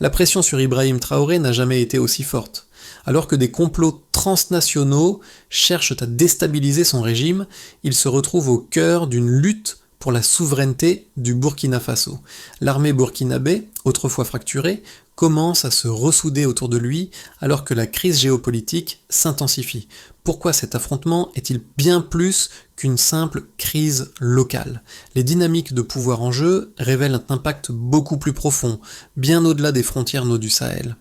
La pression sur Ibrahim Traoré n'a jamais été aussi forte. Alors que des complots transnationaux cherchent à déstabiliser son régime, il se retrouve au cœur d'une lutte pour la souveraineté du Burkina Faso. L'armée burkinabé, autrefois fracturée, commence à se ressouder autour de lui alors que la crise géopolitique s'intensifie. Pourquoi cet affrontement est-il bien plus qu'une simple crise locale? Les dynamiques de pouvoir en jeu révèlent un impact beaucoup plus profond, bien au-delà des frontières nord du Sahel.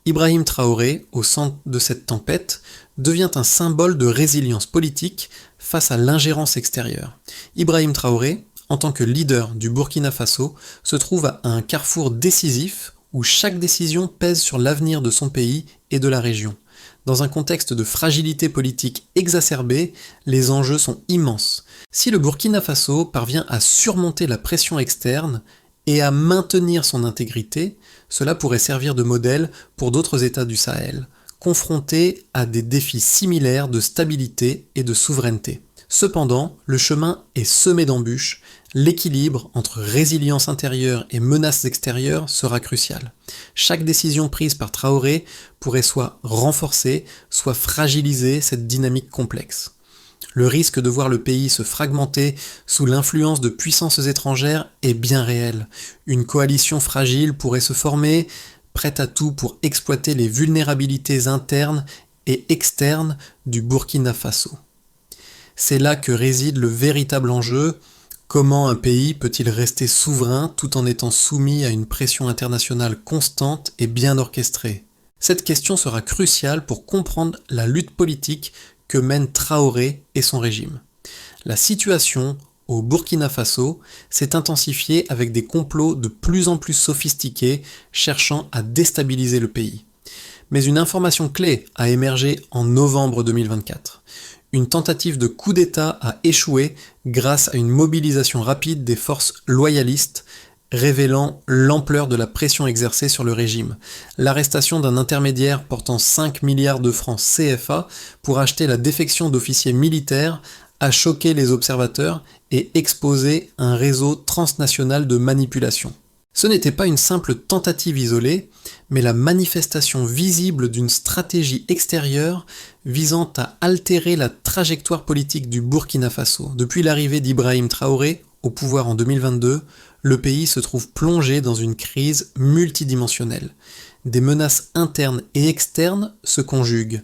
Ibrahim Traoré, au centre de cette tempête, devient un symbole de résilience politique face à l'ingérence extérieure. Ibrahim Traoré, en tant que leader du Burkina Faso, se trouve à un carrefour décisif où chaque décision pèse sur l'avenir de son pays et de la région. Dans un contexte de fragilité politique exacerbée, les enjeux sont immenses. Si le Burkina Faso parvient à surmonter la pression externe et à maintenir son intégrité, cela pourrait servir de modèle pour d'autres États du Sahel, confrontés à des défis similaires de stabilité et de souveraineté. Cependant, le chemin est semé d'embûches, l'équilibre entre résilience intérieure et menaces extérieures sera crucial. Chaque décision prise par Traoré pourrait soit renforcer, soit fragiliser cette dynamique complexe. Le risque de voir le pays se fragmenter sous l'influence de puissances étrangères est bien réel. Une coalition fragile pourrait se former, prête à tout pour exploiter les vulnérabilités internes et externes du Burkina Faso. C'est là que réside le véritable enjeu. Comment un pays peut-il rester souverain tout en étant soumis à une pression internationale constante et bien orchestrée? Cette question sera cruciale pour comprendre la lutte politique que mènent Traoré et son régime. La situation au Burkina Faso s'est intensifiée avec des complots de plus en plus sophistiqués cherchant à déstabiliser le pays. Mais une information clé a émergé en novembre 2024. Une tentative de coup d'État a échoué grâce à une mobilisation rapide des forces loyalistes, révélant l'ampleur de la pression exercée sur le régime. L'arrestation d'un intermédiaire portant 5 milliards de francs CFA pour acheter la défection d'officiers militaires a choqué les observateurs et exposé un réseau transnational de manipulation. Ce n'était pas une simple tentative isolée, mais la manifestation visible d'une stratégie extérieure visant à altérer la trajectoire politique du Burkina Faso. Depuis l'arrivée d'Ibrahim Traoré au pouvoir en 2022, le pays se trouve plongé dans une crise multidimensionnelle. Des menaces internes et externes se conjuguent.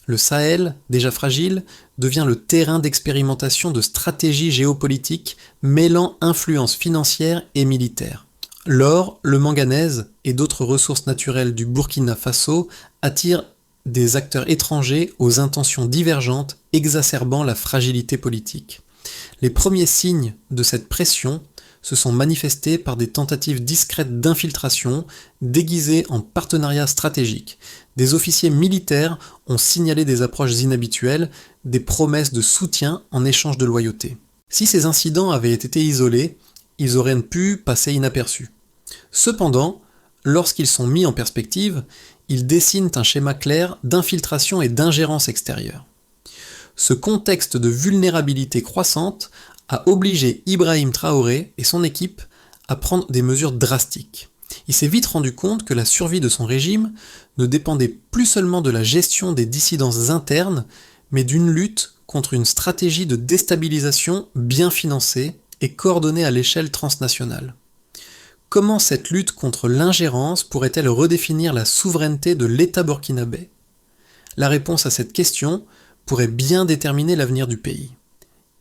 Le Sahel, déjà fragile, devient le terrain d'expérimentation de stratégies géopolitiques mêlant influences financières et militaires. L'or, le manganèse et d'autres ressources naturelles du Burkina Faso attirent des acteurs étrangers aux intentions divergentes, exacerbant la fragilité politique. Les premiers signes de cette pression se sont manifestés par des tentatives discrètes d'infiltration déguisées en partenariats stratégiques. Des officiers militaires ont signalé des approches inhabituelles, des promesses de soutien en échange de loyauté. Si ces incidents avaient été isolés, ils auraient pu passer inaperçus. Cependant, lorsqu'ils sont mis en perspective, ils dessinent un schéma clair d'infiltration et d'ingérence extérieure. Ce contexte de vulnérabilité croissante a obligé Ibrahim Traoré et son équipe à prendre des mesures drastiques. Il s'est vite rendu compte que la survie de son régime ne dépendait plus seulement de la gestion des dissidences internes, mais d'une lutte contre une stratégie de déstabilisation bien financée et coordonnée à l'échelle transnationale. Comment cette lutte contre l'ingérence pourrait-elle redéfinir la souveraineté de l'État burkinabé? La réponse à cette question pourrait bien déterminer l'avenir du pays.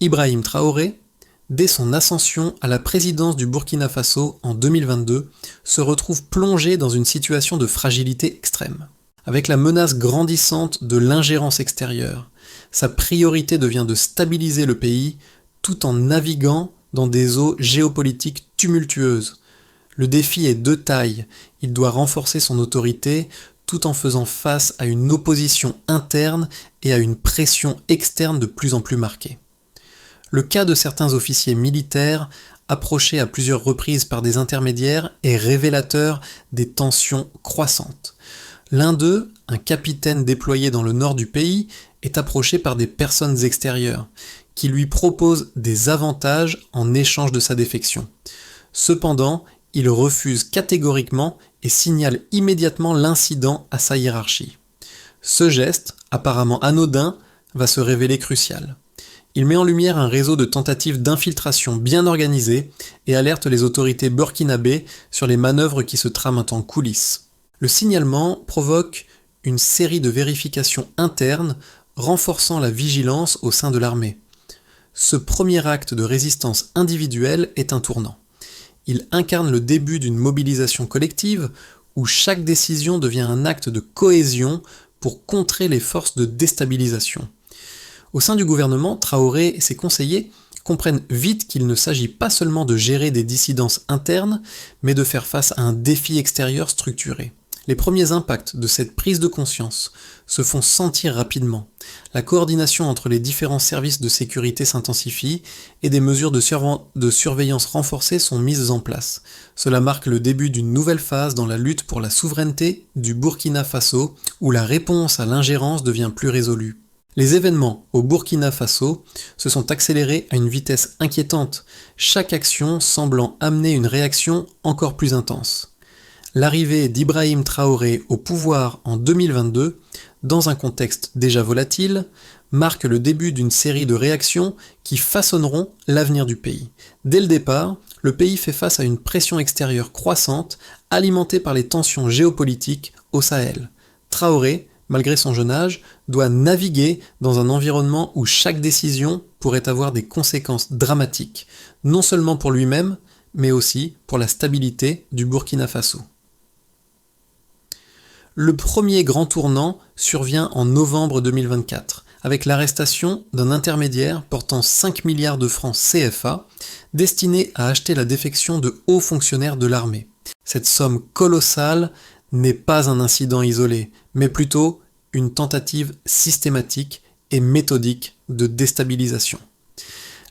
Ibrahim Traoré, dès son ascension à la présidence du Burkina Faso en 2022, se retrouve plongé dans une situation de fragilité extrême. Avec la menace grandissante de l'ingérence extérieure, sa priorité devient de stabiliser le pays tout en naviguant dans des eaux géopolitiques tumultueuses. Le défi est de taille, il doit renforcer son autorité tout en faisant face à une opposition interne et à une pression externe de plus en plus marquée. Le cas de certains officiers militaires, approchés à plusieurs reprises par des intermédiaires, est révélateur des tensions croissantes. L'un d'eux, un capitaine déployé dans le nord du pays, est approché par des personnes extérieures, qui lui proposent des avantages en échange de sa défection. Cependant, il refuse catégoriquement et signale immédiatement l'incident à sa hiérarchie. Ce geste, apparemment anodin, va se révéler crucial. Il met en lumière un réseau de tentatives d'infiltration bien organisées et alerte les autorités burkinabées sur les manœuvres qui se trament en coulisses. Le signalement provoque une série de vérifications internes renforçant la vigilance au sein de l'armée. Ce premier acte de résistance individuelle est un tournant. Il incarne le début d'une mobilisation collective où chaque décision devient un acte de cohésion pour contrer les forces de déstabilisation. Au sein du gouvernement, Traoré et ses conseillers comprennent vite qu'il ne s'agit pas seulement de gérer des dissidences internes, mais de faire face à un défi extérieur structuré. Les premiers impacts de cette prise de conscience se font sentir rapidement. La coordination entre les différents services de sécurité s'intensifie et des mesures de surveillance renforcées sont mises en place. Cela marque le début d'une nouvelle phase dans la lutte pour la souveraineté du Burkina Faso, où la réponse à l'ingérence devient plus résolue. Les événements au Burkina Faso se sont accélérés à une vitesse inquiétante, chaque action semblant amener une réaction encore plus intense. L'arrivée d'Ibrahim Traoré au pouvoir en 2022, dans un contexte déjà volatile, marque le début d'une série de réactions qui façonneront l'avenir du pays. Dès le départ, le pays fait face à une pression extérieure croissante, alimentée par les tensions géopolitiques au Sahel. Traoré, malgré son jeune âge, doit naviguer dans un environnement où chaque décision pourrait avoir des conséquences dramatiques, non seulement pour lui-même, mais aussi pour la stabilité du Burkina Faso. Le premier grand tournant survient en novembre 2024, avec l'arrestation d'un intermédiaire portant 5 milliards de francs CFA, destiné à acheter la défection de hauts fonctionnaires de l'armée. Cette somme colossale n'est pas un incident isolé, mais plutôt une tentative systématique et méthodique de déstabilisation.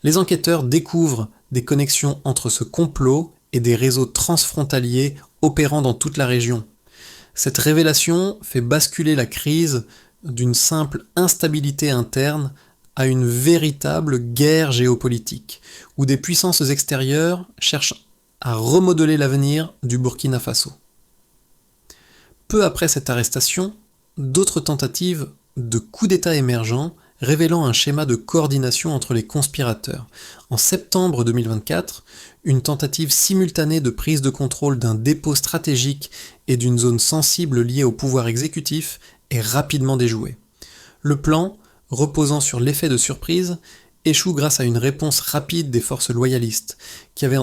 Les enquêteurs découvrent des connexions entre ce complot et des réseaux transfrontaliers opérant dans toute la région. Cette révélation fait basculer la crise d'une simple instabilité interne à une véritable guerre géopolitique, où des puissances extérieures cherchent à remodeler l'avenir du Burkina Faso. Peu après cette arrestation, d'autres tentatives de coup d'État émergents révélant un schéma de coordination entre les conspirateurs. En septembre 2024, une tentative simultanée de prise de contrôle d'un dépôt stratégique et d'une zone sensible liée au pouvoir exécutif est rapidement déjouée. Le plan, reposant sur l'effet de surprise, échoue grâce à une réponse rapide des forces loyalistes, qui avaient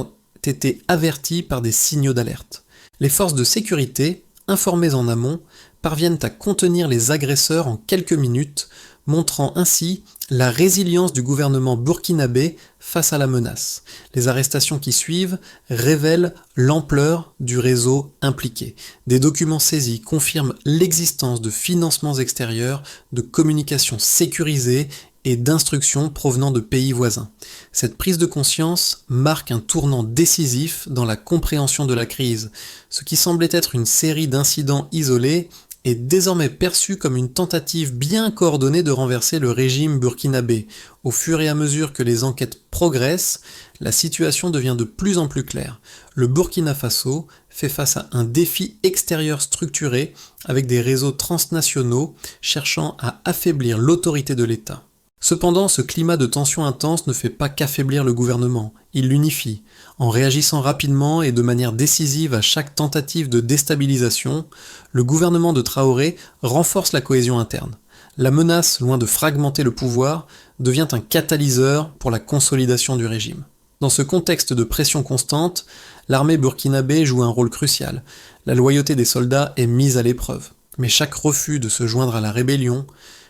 été averties par des signaux d'alerte. Les forces de sécurité, informées en amont, parviennent à contenir les agresseurs en quelques minutes, montrant ainsi la résilience du gouvernement burkinabé face à la menace. Les arrestations qui suivent révèlent l'ampleur du réseau impliqué. Des documents saisis confirment l'existence de financements extérieurs, de communications sécurisées et d'instructions provenant de pays voisins. Cette prise de conscience marque un tournant décisif dans la compréhension de la crise. Ce qui semblait être une série d'incidents isolés est désormais perçu comme une tentative bien coordonnée de renverser le régime burkinabé. Au fur et à mesure que les enquêtes progressent, la situation devient de plus en plus claire. Le Burkina Faso fait face à un défi extérieur structuré avec des réseaux transnationaux cherchant à affaiblir l'autorité de l'État. Cependant, ce climat de tension intense ne fait pas qu'affaiblir le gouvernement, il l'unifie. En réagissant rapidement et de manière décisive à chaque tentative de déstabilisation, le gouvernement de Traoré renforce la cohésion interne. La menace, loin de fragmenter le pouvoir, devient un catalyseur pour la consolidation du régime. Dans ce contexte de pression constante, l'armée burkinabé joue un rôle crucial. La loyauté des soldats est mise à l'épreuve. Mais chaque refus de se joindre à la rébellion,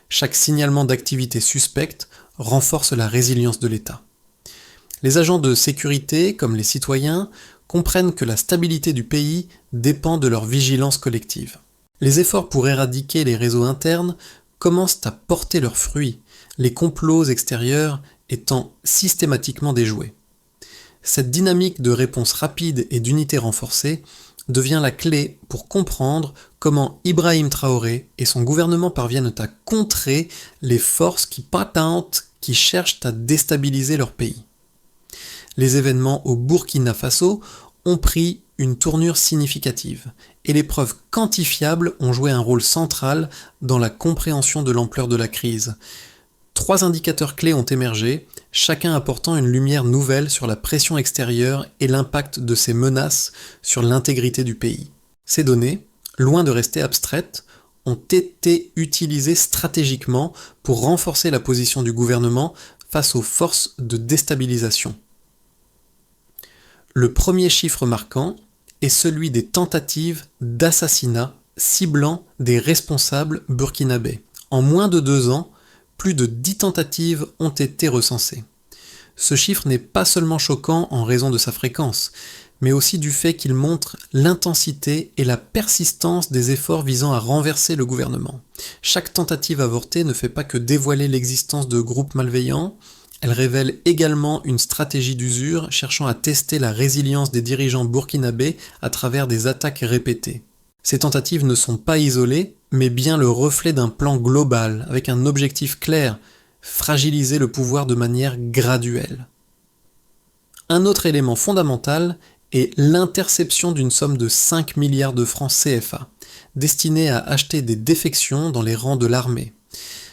chaque signalement d'activité suspecte renforce la résilience de l'État. Les agents de sécurité, comme les citoyens, comprennent que la stabilité du pays dépend de leur vigilance collective. Les efforts pour éradiquer les réseaux internes commencent à porter leurs fruits, les complots extérieurs étant systématiquement déjoués. Cette dynamique de réponse rapide et d'unité renforcée devient la clé pour comprendre comment Ibrahim Traoré et son gouvernement parviennent à contrer les forces qui cherchent à déstabiliser leur pays. Les événements au Burkina Faso ont pris une tournure significative, et les preuves quantifiables ont joué un rôle central dans la compréhension de l'ampleur de la crise. 3 indicateurs clés ont émergé, chacun apportant une lumière nouvelle sur la pression extérieure et l'impact de ces menaces sur l'intégrité du pays. Ces données, loin de rester abstraites, ont été utilisées stratégiquement pour renforcer la position du gouvernement face aux forces de déstabilisation. Le premier chiffre marquant est celui des tentatives d'assassinat ciblant des responsables burkinabés. En moins de 2 ans, plus de 10 tentatives ont été recensées. Ce chiffre n'est pas seulement choquant en raison de sa fréquence, mais aussi du fait qu'il montre l'intensité et la persistance des efforts visant à renverser le gouvernement. Chaque tentative avortée ne fait pas que dévoiler l'existence de groupes malveillants, elle révèle également une stratégie d'usure cherchant à tester la résilience des dirigeants burkinabés à travers des attaques répétées. Ces tentatives ne sont pas isolées, mais bien le reflet d'un plan global, avec un objectif clair, fragiliser le pouvoir de manière graduelle. Un autre élément fondamental est l'interception d'une somme de 5 milliards de francs CFA, destinée à acheter des défections dans les rangs de l'armée.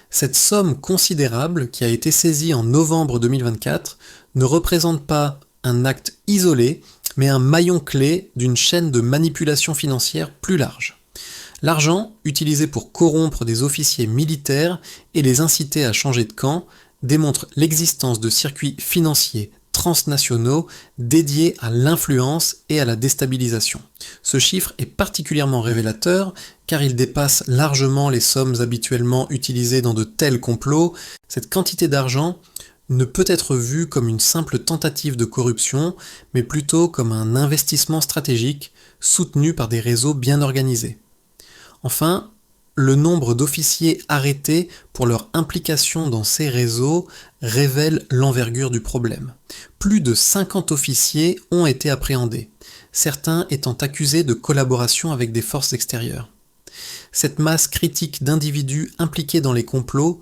Cette somme considérable, qui a été saisie en novembre 2024, ne représente pas un acte isolé, mais un maillon clé d'une chaîne de manipulation financière plus large. L'argent, utilisé pour corrompre des officiers militaires et les inciter à changer de camp, démontre l'existence de circuits financiers transnationaux dédiés à l'influence et à la déstabilisation. Ce chiffre est particulièrement révélateur car il dépasse largement les sommes habituellement utilisées dans de tels complots. Cette quantité d'argent ne peut être vue comme une simple tentative de corruption, mais plutôt comme un investissement stratégique soutenu par des réseaux bien organisés. Enfin, le nombre d'officiers arrêtés pour leur implication dans ces réseaux révèle l'envergure du problème. Plus de 50 officiers ont été appréhendés, certains étant accusés de collaboration avec des forces extérieures. Cette masse critique d'individus impliqués dans les complots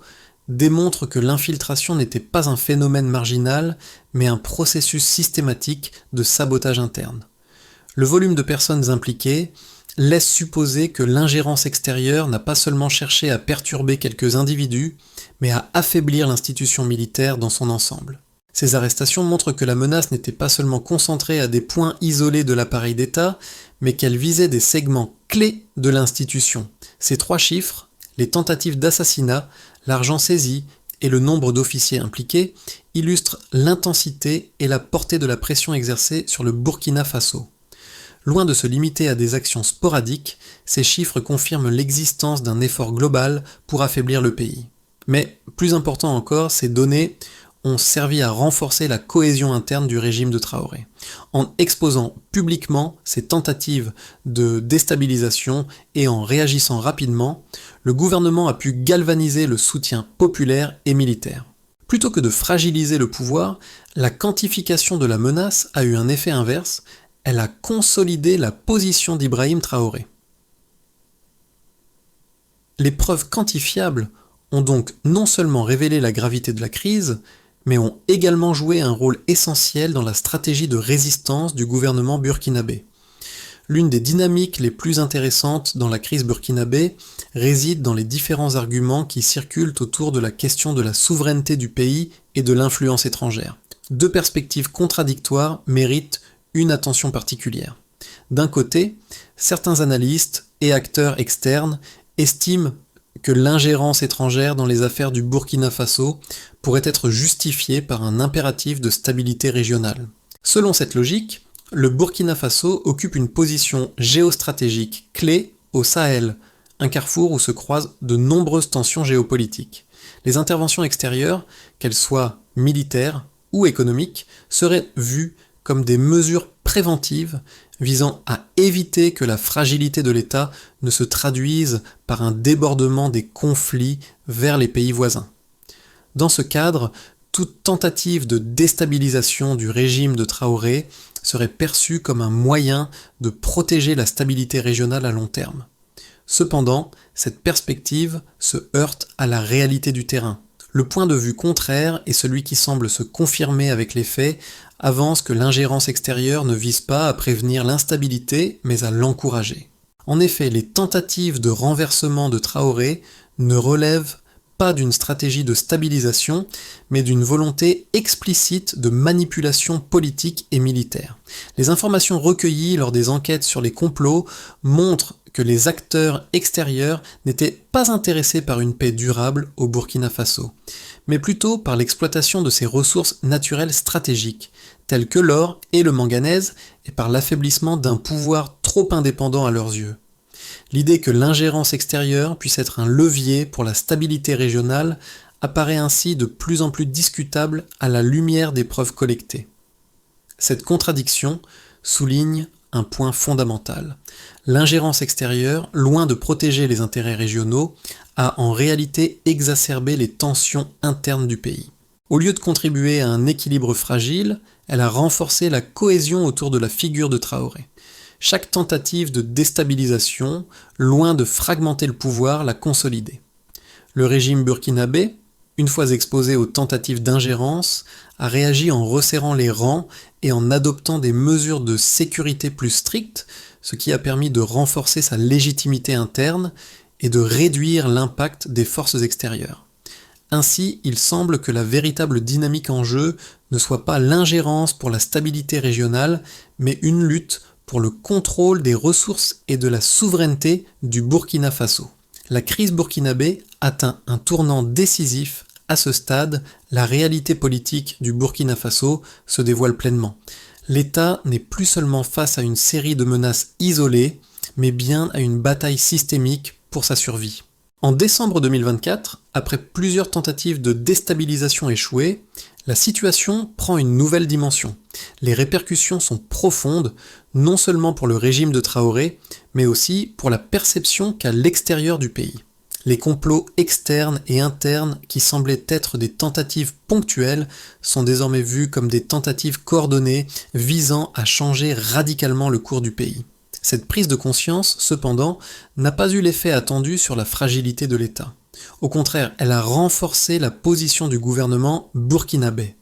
démontre que l'infiltration n'était pas un phénomène marginal, mais un processus systématique de sabotage interne. Le volume de personnes impliquées laisse supposer que l'ingérence extérieure n'a pas seulement cherché à perturber quelques individus, mais à affaiblir l'institution militaire dans son ensemble. Ces arrestations montrent que la menace n'était pas seulement concentrée à des points isolés de l'appareil d'État, mais qu'elle visait des segments clés de l'institution. Ces 3 chiffres, les tentatives d'assassinat, l'argent saisi et le nombre d'officiers impliqués, illustrent l'intensité et la portée de la pression exercée sur le Burkina Faso. Loin de se limiter à des actions sporadiques, ces chiffres confirment l'existence d'un effort global pour affaiblir le pays. Mais, plus important encore, ces données ont servi à renforcer la cohésion interne du régime de Traoré. En exposant publiquement ces tentatives de déstabilisation et en réagissant rapidement, le gouvernement a pu galvaniser le soutien populaire et militaire. Plutôt que de fragiliser le pouvoir, la quantification de la menace a eu un effet inverse. Elle a consolidé la position d'Ibrahim Traoré. Les preuves quantifiables ont donc non seulement révélé la gravité de la crise, mais ont également joué un rôle essentiel dans la stratégie de résistance du gouvernement burkinabé. L'une des dynamiques les plus intéressantes dans la crise burkinabé réside dans les différents arguments qui circulent autour de la question de la souveraineté du pays et de l'influence étrangère. 2 perspectives contradictoires méritent une attention particulière. D'un côté, certains analystes et acteurs externes estiment que l'ingérence étrangère dans les affaires du Burkina Faso pourrait être justifiée par un impératif de stabilité régionale. Selon cette logique, le Burkina Faso occupe une position géostratégique clé au Sahel, un carrefour où se croisent de nombreuses tensions géopolitiques. Les interventions extérieures, qu'elles soient militaires ou économiques, seraient vues comme des mesures préventives visant à éviter que la fragilité de l'État ne se traduise par un débordement des conflits vers les pays voisins. Dans ce cadre, toute tentative de déstabilisation du régime de Traoré serait perçue comme un moyen de protéger la stabilité régionale à long terme. Cependant, cette perspective se heurte à la réalité du terrain. Le point de vue contraire, et celui qui semble se confirmer avec les faits, avance que l'ingérence extérieure ne vise pas à prévenir l'instabilité, mais à l'encourager. En effet, les tentatives de renversement de Traoré ne relèvent pas d'une stratégie de stabilisation, mais d'une volonté explicite de manipulation politique et militaire. Les informations recueillies lors des enquêtes sur les complots montrent que les acteurs extérieurs n'étaient pas intéressés par une paix durable au Burkina Faso, mais plutôt par l'exploitation de ses ressources naturelles stratégiques, telles que l'or et le manganèse, et par l'affaiblissement d'un pouvoir trop indépendant à leurs yeux. L'idée que l'ingérence extérieure puisse être un levier pour la stabilité régionale apparaît ainsi de plus en plus discutable à la lumière des preuves collectées. Cette contradiction souligne un point fondamental. L'ingérence extérieure, loin de protéger les intérêts régionaux, a en réalité exacerbé les tensions internes du pays. Au lieu de contribuer à un équilibre fragile, elle a renforcé la cohésion autour de la figure de Traoré. Chaque tentative de déstabilisation, loin de fragmenter le pouvoir, l'a consolidé. Le régime burkinabé, une fois exposé aux tentatives d'ingérence, a réagi en resserrant les rangs et en adoptant des mesures de sécurité plus strictes, ce qui a permis de renforcer sa légitimité interne et de réduire l'impact des forces extérieures. Ainsi, il semble que la véritable dynamique en jeu ne soit pas l'ingérence pour la stabilité régionale, mais une lutte pour le contrôle des ressources et de la souveraineté du Burkina Faso. La crise burkinabé atteint un tournant décisif. À ce stade, la réalité politique du Burkina Faso se dévoile pleinement. L'État n'est plus seulement face à une série de menaces isolées, mais bien à une bataille systémique pour sa survie. En décembre 2024, après plusieurs tentatives de déstabilisation échouées, la situation prend une nouvelle dimension. Les répercussions sont profondes, non seulement pour le régime de Traoré, mais aussi pour la perception qu'à l'extérieur du pays. Les complots externes et internes qui semblaient être des tentatives ponctuelles sont désormais vus comme des tentatives coordonnées visant à changer radicalement le cours du pays. Cette prise de conscience, cependant, n'a pas eu l'effet attendu sur la fragilité de l'État. Au contraire, elle a renforcé la position du gouvernement burkinabé.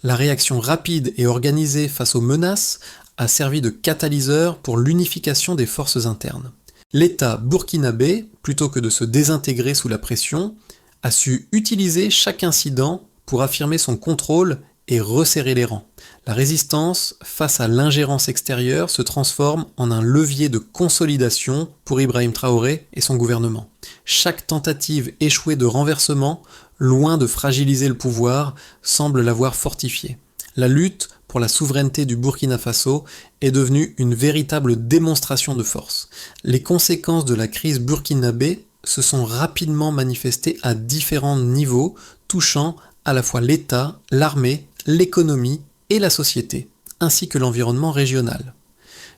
La réaction rapide et organisée face aux menaces a servi de catalyseur pour l'unification des forces internes. L'État burkinabé, plutôt que de se désintégrer sous la pression, a su utiliser chaque incident pour affirmer son contrôle et resserrer les rangs. La résistance face à l'ingérence extérieure se transforme en un levier de consolidation pour Ibrahim Traoré et son gouvernement. Chaque tentative échouée de renversement, loin de fragiliser le pouvoir, semble l'avoir fortifié. La lutte pour la souveraineté du Burkina Faso est devenue une véritable démonstration de force. Les conséquences de la crise burkinabé se sont rapidement manifestées à différents niveaux, touchant à la fois l'État, l'armée, l'économie et la société, ainsi que l'environnement régional.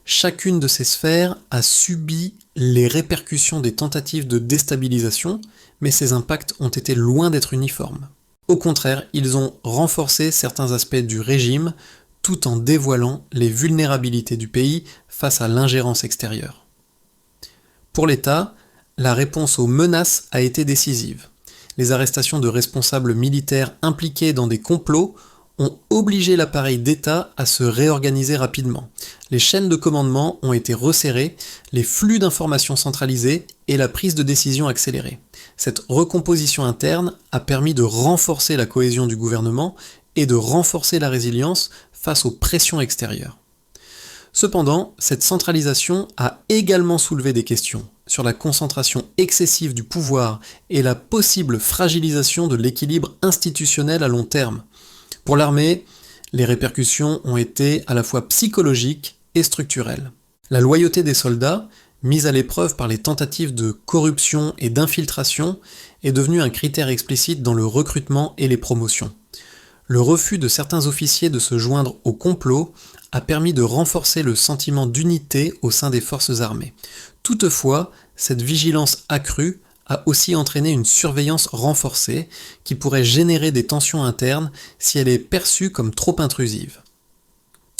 Chacune de ces sphères a subi les répercussions des tentatives de déstabilisation, mais ces impacts ont été loin d'être uniformes. Au contraire, ils ont renforcé certains aspects du régime, tout en dévoilant les vulnérabilités du pays face à l'ingérence extérieure. Pour l'État, la réponse aux menaces a été décisive. Les arrestations de responsables militaires impliqués dans des complots ont obligé l'appareil d'État à se réorganiser rapidement. Les chaînes de commandement ont été resserrées, les flux d'informations centralisés et la prise de décision accélérée. Cette recomposition interne a permis de renforcer la cohésion du gouvernement et de renforcer la résilience face aux pressions extérieures. Cependant, cette centralisation a également soulevé des questions sur la concentration excessive du pouvoir et la possible fragilisation de l'équilibre institutionnel à long terme. Pour l'armée, les répercussions ont été à la fois psychologiques et structurelles. La loyauté des soldats, mise à l'épreuve par les tentatives de corruption et d'infiltration, est devenue un critère explicite dans le recrutement et les promotions. Le refus de certains officiers de se joindre au complot a permis de renforcer le sentiment d'unité au sein des forces armées. Toutefois, cette vigilance accrue a aussi entraîné une surveillance renforcée qui pourrait générer des tensions internes si elle est perçue comme trop intrusive.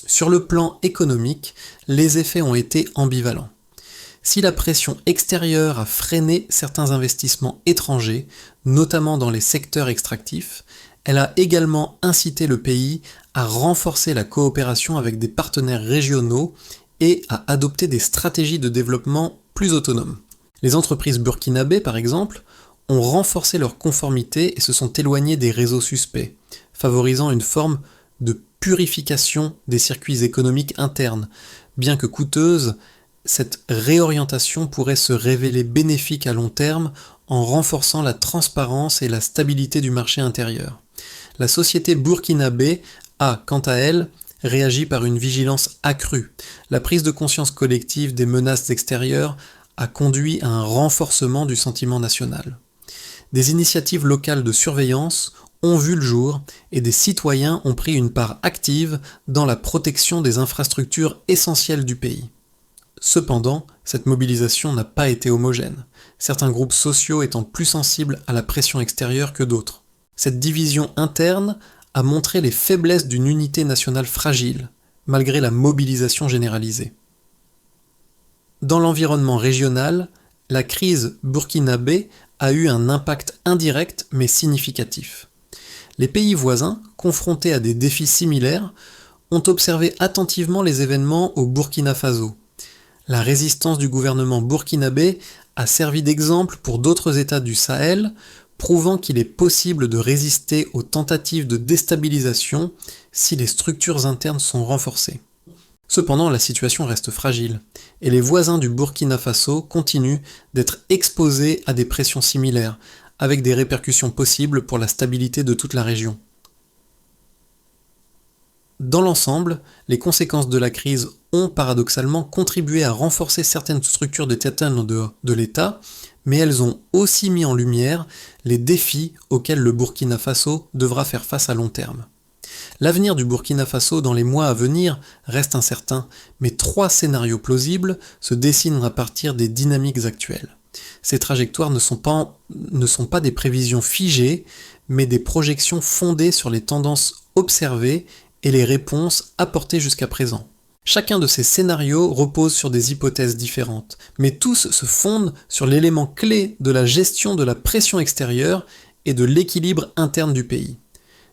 Sur le plan économique, les effets ont été ambivalents. Si la pression extérieure a freiné certains investissements étrangers, notamment dans les secteurs extractifs, elle a également incité le pays à renforcer la coopération avec des partenaires régionaux et à adopter des stratégies de développement plus autonomes. Les entreprises burkinabées, par exemple, ont renforcé leur conformité et se sont éloignées des réseaux suspects, favorisant une forme de purification des circuits économiques internes. Bien que coûteuse, cette réorientation pourrait se révéler bénéfique à long terme en renforçant la transparence et la stabilité du marché intérieur. La société burkinabé a, quant à elle, réagi par une vigilance accrue. La prise de conscience collective des menaces extérieures a conduit à un renforcement du sentiment national. Des initiatives locales de surveillance ont vu le jour et des citoyens ont pris une part active dans la protection des infrastructures essentielles du pays. Cependant, cette mobilisation n'a pas été homogène, certains groupes sociaux étant plus sensibles à la pression extérieure que d'autres. Cette division interne a montré les faiblesses d'une unité nationale fragile, malgré la mobilisation généralisée. Dans l'environnement régional, la crise burkinabé a eu un impact indirect mais significatif. Les pays voisins, confrontés à des défis similaires, ont observé attentivement les événements au Burkina Faso. La résistance du gouvernement burkinabé a servi d'exemple pour d'autres États du Sahel, prouvant qu'il est possible de résister aux tentatives de déstabilisation si les structures internes sont renforcées. Cependant, la situation reste fragile, et les voisins du Burkina Faso continuent d'être exposés à des pressions similaires, avec des répercussions possibles pour la stabilité de toute la région. Dans l'ensemble, les conséquences de la crise ont paradoxalement contribué à renforcer certaines structures d'État de l'État, mais elles ont aussi mis en lumière les défis auxquels le Burkina Faso devra faire face à long terme. L'avenir du Burkina Faso dans les mois à venir reste incertain, mais 3 scénarios plausibles se dessinent à partir des dynamiques actuelles. Ces trajectoires ne sont pas des prévisions figées, mais des projections fondées sur les tendances observées et les réponses apportées jusqu'à présent. Chacun de ces scénarios repose sur des hypothèses différentes, mais tous se fondent sur l'élément clé de la gestion de la pression extérieure et de l'équilibre interne du pays.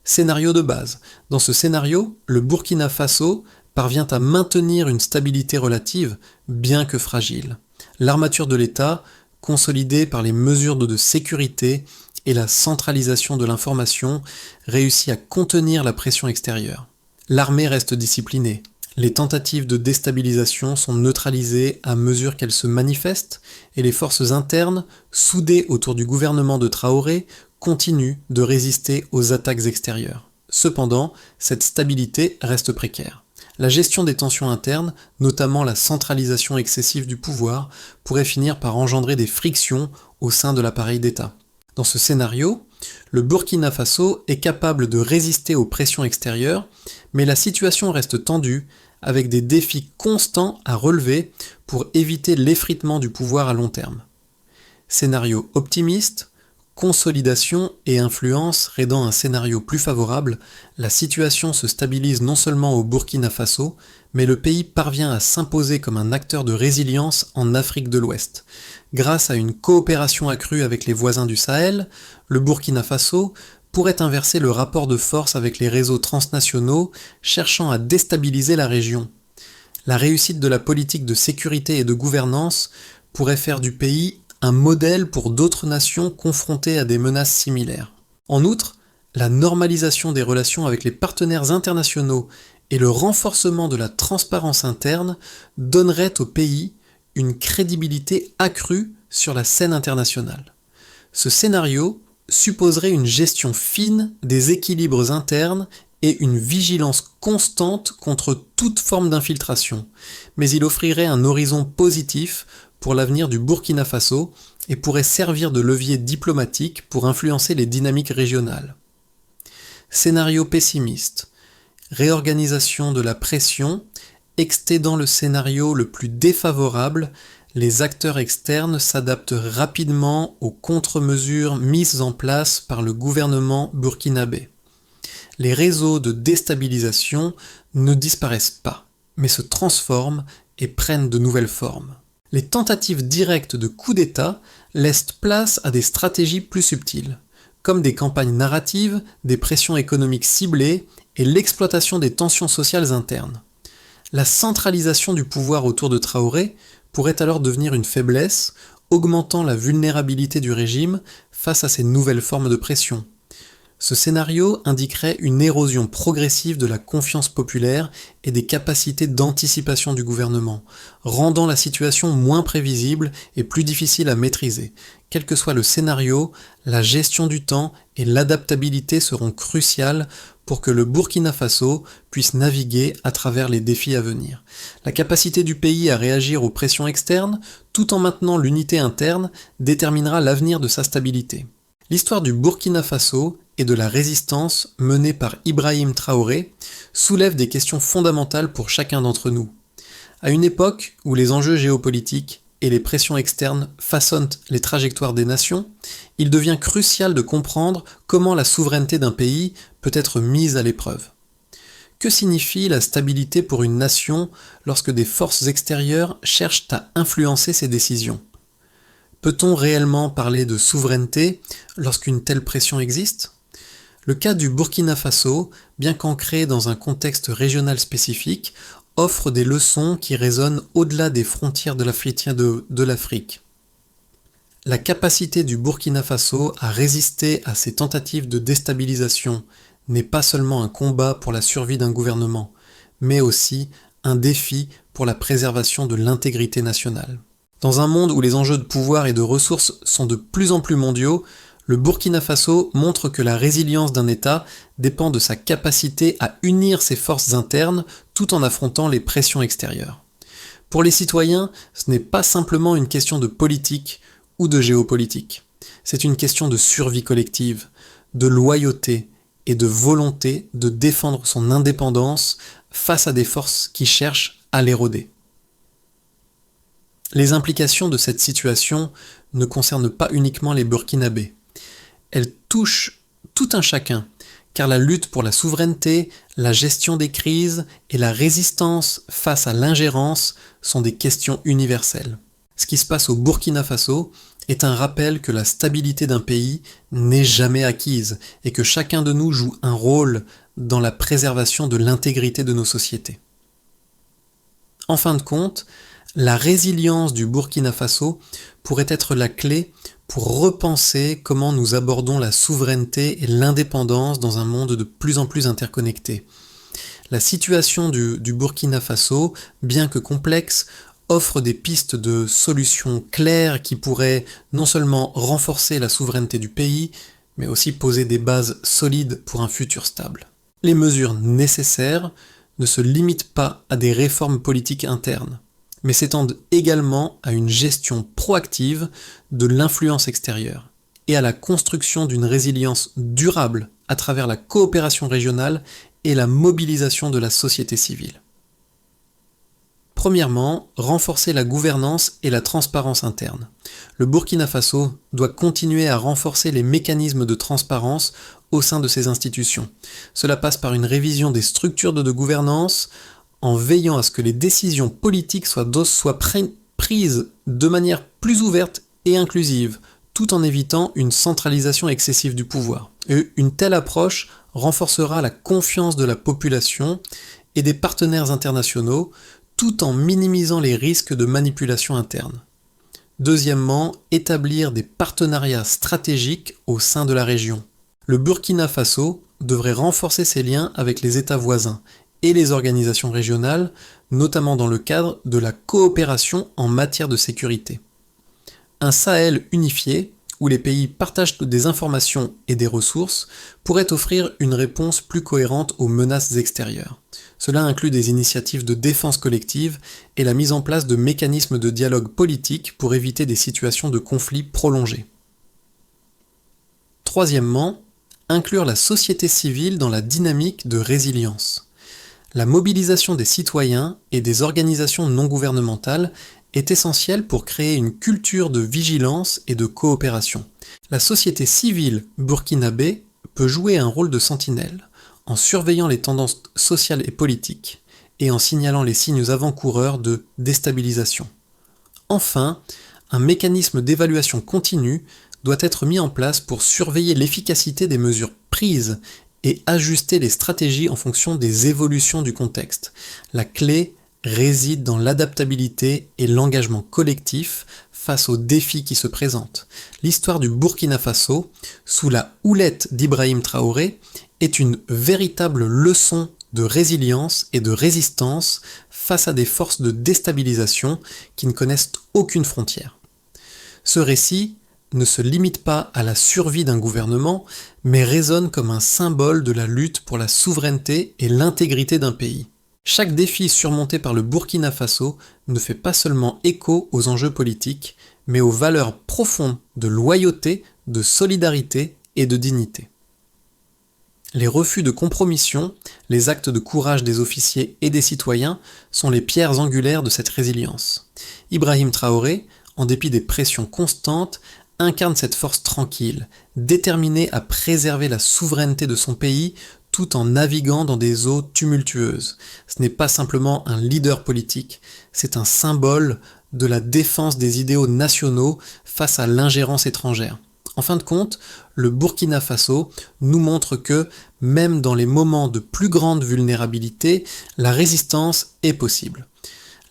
Scénario de base. Dans ce scénario, le Burkina Faso parvient à maintenir une stabilité relative, bien que fragile. L'armature de l'État, consolidée par les mesures de sécurité et la centralisation de l'information, réussit à contenir la pression extérieure. L'armée reste disciplinée. Les tentatives de déstabilisation sont neutralisées à mesure qu'elles se manifestent et les forces internes, soudées autour du gouvernement de Traoré, continuent de résister aux attaques extérieures. Cependant, cette stabilité reste précaire. La gestion des tensions internes, notamment la centralisation excessive du pouvoir, pourrait finir par engendrer des frictions au sein de l'appareil d'État. Dans ce scénario, le Burkina Faso est capable de résister aux pressions extérieures, mais la situation reste tendue, avec des défis constants à relever pour éviter l'effritement du pouvoir à long terme. Scénario optimiste, consolidation et influence aidant un scénario plus favorable, la situation se stabilise non seulement au Burkina Faso, mais le pays parvient à s'imposer comme un acteur de résilience en Afrique de l'Ouest. Grâce à une coopération accrue avec les voisins du Sahel, le Burkina Faso pourrait inverser le rapport de force avec les réseaux transnationaux cherchant à déstabiliser la région. La réussite de la politique de sécurité et de gouvernance pourrait faire du pays un modèle pour d'autres nations confrontées à des menaces similaires. En outre, la normalisation des relations avec les partenaires internationaux et le renforcement de la transparence interne donneraient au pays une crédibilité accrue sur la scène internationale. Ce scénario supposerait une gestion fine des équilibres internes et une vigilance constante contre toute forme d'infiltration, mais il offrirait un horizon positif pour l'avenir du Burkina Faso et pourrait servir de levier diplomatique pour influencer les dynamiques régionales. Scénario pessimiste. Réorganisation de la pression, extédant le scénario le plus défavorable, les acteurs externes s'adaptent rapidement aux contre-mesures mises en place par le gouvernement burkinabé. Les réseaux de déstabilisation ne disparaissent pas, mais se transforment et prennent de nouvelles formes. Les tentatives directes de coup d'État laissent place à des stratégies plus subtiles, comme des campagnes narratives, des pressions économiques ciblées et l'exploitation des tensions sociales internes. La centralisation du pouvoir autour de Traoré pourrait alors devenir une faiblesse, augmentant la vulnérabilité du régime face à ces nouvelles formes de pression. Ce scénario indiquerait une érosion progressive de la confiance populaire et des capacités d'anticipation du gouvernement, rendant la situation moins prévisible et plus difficile à maîtriser. Quel que soit le scénario, la gestion du temps et l'adaptabilité seront cruciales pour que le Burkina Faso puisse naviguer à travers les défis à venir. La capacité du pays à réagir aux pressions externes, tout en maintenant l'unité interne, déterminera l'avenir de sa stabilité. L'histoire du Burkina Faso et de la résistance menée par Ibrahim Traoré soulève des questions fondamentales pour chacun d'entre nous. À une époque où les enjeux géopolitiques et les pressions externes façonnent les trajectoires des nations, il devient crucial de comprendre comment la souveraineté d'un pays peut être mise à l'épreuve. Que signifie la stabilité pour une nation lorsque des forces extérieures cherchent à influencer ses décisions ? Peut-on réellement parler de souveraineté lorsqu'une telle pression existe ? Le cas du Burkina Faso, bien qu'ancré dans un contexte régional spécifique, offre des leçons qui résonnent au-delà des frontières de l'Afrique. La capacité du Burkina Faso à résister à ces tentatives de déstabilisation n'est pas seulement un combat pour la survie d'un gouvernement, mais aussi un défi pour la préservation de l'intégrité nationale. Dans un monde où les enjeux de pouvoir et de ressources sont de plus en plus mondiaux, le Burkina Faso montre que la résilience d'un État dépend de sa capacité à unir ses forces internes tout en affrontant les pressions extérieures. Pour les citoyens, ce n'est pas simplement une question de politique ou de géopolitique. C'est une question de survie collective, de loyauté et de volonté de défendre son indépendance face à des forces qui cherchent à l'éroder. Les implications de cette situation ne concernent pas uniquement les Burkinabés. Elles touchent tout un chacun, car la lutte pour la souveraineté, la gestion des crises et la résistance face à l'ingérence sont des questions universelles. Ce qui se passe au Burkina Faso est un rappel que la stabilité d'un pays n'est jamais acquise et que chacun de nous joue un rôle dans la préservation de l'intégrité de nos sociétés. En fin de compte, la résilience du Burkina Faso pourrait être la clé pour repenser comment nous abordons la souveraineté et l'indépendance dans un monde de plus en plus interconnecté. La situation du Burkina Faso, bien que complexe, offre des pistes de solutions claires qui pourraient non seulement renforcer la souveraineté du pays, mais aussi poser des bases solides pour un futur stable. Les mesures nécessaires ne se limitent pas à des réformes politiques internes, mais s'étendent également à une gestion proactive de l'influence extérieure et à la construction d'une résilience durable à travers la coopération régionale et la mobilisation de la société civile. Premièrement, renforcer la gouvernance et la transparence interne. Le Burkina Faso doit continuer à renforcer les mécanismes de transparence au sein de ses institutions. Cela passe par une révision des structures de gouvernance, en veillant à ce que les décisions politiques soient prises de manière plus ouverte et inclusive, tout en évitant une centralisation excessive du pouvoir. Et une telle approche renforcera la confiance de la population et des partenaires internationaux, tout en minimisant les risques de manipulation interne. Deuxièmement, établir des partenariats stratégiques au sein de la région. Le Burkina Faso devrait renforcer ses liens avec les États voisins et les organisations régionales, notamment dans le cadre de la coopération en matière de sécurité. Un Sahel unifié, où les pays partagent des informations et des ressources, pourrait offrir une réponse plus cohérente aux menaces extérieures. Cela inclut des initiatives de défense collective et la mise en place de mécanismes de dialogue politique pour éviter des situations de conflit prolongés. Troisièmement, inclure la société civile dans la dynamique de résilience. La mobilisation des citoyens et des organisations non gouvernementales est essentielle pour créer une culture de vigilance et de coopération. La société civile burkinabé peut jouer un rôle de sentinelle, en surveillant les tendances sociales et politiques, et en signalant les signes avant-coureurs de déstabilisation. Enfin, un mécanisme d'évaluation continue doit être mis en place pour surveiller l'efficacité des mesures prises et ajuster les stratégies en fonction des évolutions du contexte. La clé réside dans l'adaptabilité et l'engagement collectif face aux défis qui se présentent. L'histoire du Burkina Faso, sous la houlette d'Ibrahim Traoré, est une véritable leçon de résilience et de résistance face à des forces de déstabilisation qui ne connaissent aucune frontière. Ce récit ne se limite pas à la survie d'un gouvernement, mais résonne comme un symbole de la lutte pour la souveraineté et l'intégrité d'un pays. Chaque défi surmonté par le Burkina Faso ne fait pas seulement écho aux enjeux politiques, mais aux valeurs profondes de loyauté, de solidarité et de dignité. Les refus de compromission, les actes de courage des officiers et des citoyens sont les pierres angulaires de cette résilience. Ibrahim Traoré, en dépit des pressions constantes, incarne cette force tranquille, déterminée à préserver la souveraineté de son pays tout en naviguant dans des eaux tumultueuses. Ce n'est pas simplement un leader politique, c'est un symbole de la défense des idéaux nationaux face à l'ingérence étrangère. En fin de compte, le Burkina Faso nous montre que, même dans les moments de plus grande vulnérabilité, la résistance est possible.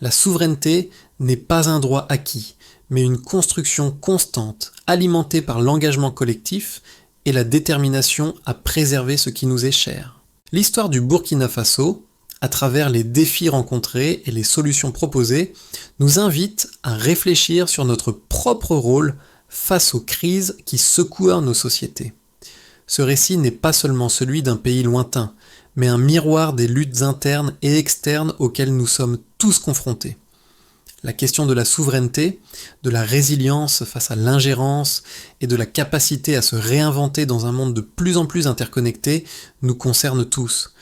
La souveraineté n'est pas un droit acquis, mais une construction constante, alimentée par l'engagement collectif et la détermination à préserver ce qui nous est cher. L'histoire du Burkina Faso, à travers les défis rencontrés et les solutions proposées, nous invite à réfléchir sur notre propre rôle face aux crises qui secouent nos sociétés. Ce récit n'est pas seulement celui d'un pays lointain, mais un miroir des luttes internes et externes auxquelles nous sommes tous confrontés. La question de la souveraineté, de la résilience face à l'ingérence et de la capacité à se réinventer dans un monde de plus en plus interconnecté nous concerne tous.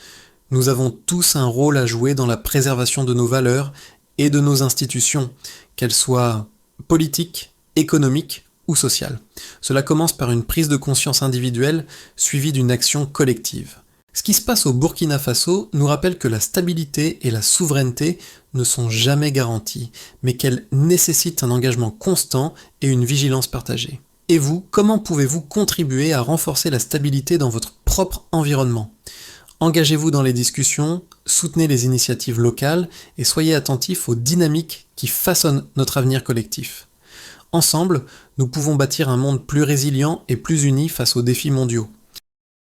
Nous avons tous un rôle à jouer dans la préservation de nos valeurs et de nos institutions, qu'elles soient politiques, économiques ou sociales. Cela commence par une prise de conscience individuelle suivie d'une action collective. Ce qui se passe au Burkina Faso nous rappelle que la stabilité et la souveraineté ne sont jamais garanties, mais qu'elles nécessitent un engagement constant et une vigilance partagée. Et vous, comment pouvez-vous contribuer à renforcer la stabilité dans votre propre environnement ? Engagez-vous dans les discussions, soutenez les initiatives locales et soyez attentifs aux dynamiques qui façonnent notre avenir collectif. Ensemble, nous pouvons bâtir un monde plus résilient et plus uni face aux défis mondiaux.